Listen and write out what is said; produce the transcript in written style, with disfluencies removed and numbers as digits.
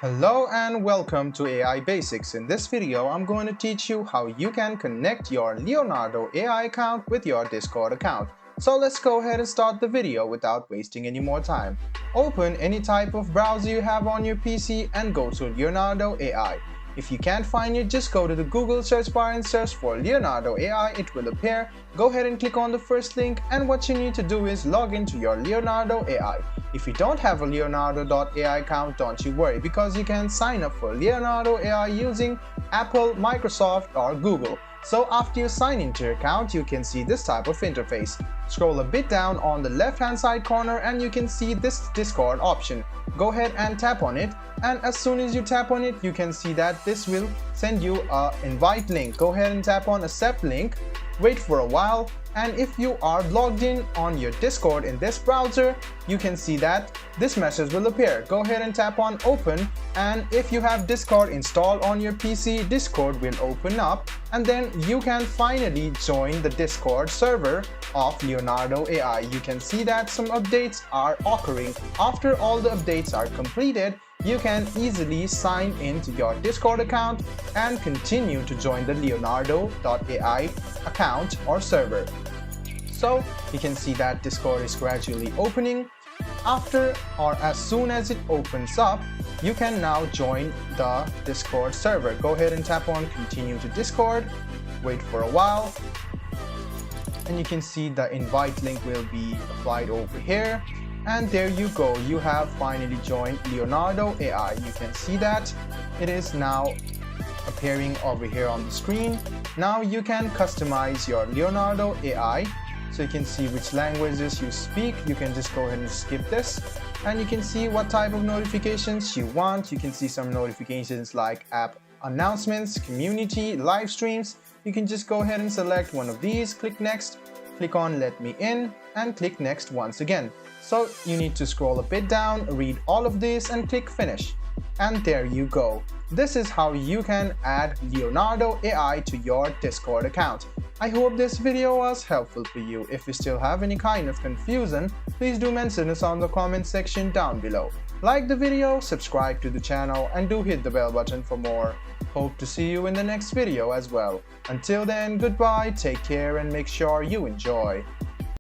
Hello and welcome to AI Basics. In this video, I'm going to teach you how you can connect your Leonardo AI account with your Discord account. So let's go ahead and start the video without wasting any more time. Open any type of browser you have on your PC and go to Leonardo AI. If you can't find it, just go to the Google search bar and search for Leonardo AI. It will appear. Go ahead and click on the first link, and what you need to do is log into your Leonardo AI. If you don't have a Leonardo.ai account, don't you worry, because you can sign up for Leonardo AI using Apple, Microsoft or Google. So after you sign into your account, you can see this type of interface. Scroll a bit down on the left hand side corner and you can see this Discord option. Go ahead and tap on it, and as soon as you tap on it, you can see that this will send you an invite link. Go ahead and tap on accept link, wait for a while, and if you are logged in on your Discord in this browser, you can see that this message will appear. Go ahead and tap on open, and if you have Discord installed on your PC, Discord will open up, and then you can finally join the Discord server of Leonardo AI. You can see that some updates are occurring. After all the updates are completed, you can easily sign into your Discord account and continue to join the Leonardo.ai account or server. So you can see that Discord is gradually opening. After or as soon as it opens up, you can now join the Discord server. Go ahead and tap on continue to Discord, wait for a while, and you can see the invite link will be applied over here. And there you go, you have finally joined Leonardo AI. You can see that it is now appearing over here on the screen. Now you can customize your Leonardo AI, so you can see which languages you speak. You can just go ahead and skip this, and you can see what type of notifications you want. You can see some notifications like app announcements, community, live streams. You can just go ahead and select one of these, click next, click on let me in, and click next once again. So you need to scroll a bit down, read all of this, and click finish. And there you go. This is how you can add Leonardo AI to your Discord account. I hope this video was helpful for you. If you still have any kind of confusion, please do mention us on the comment section down below. Like the video, subscribe to the channel, and do hit the bell button for more. Hope to see you in the next video as well. Until then, goodbye, take care, and make sure you enjoy.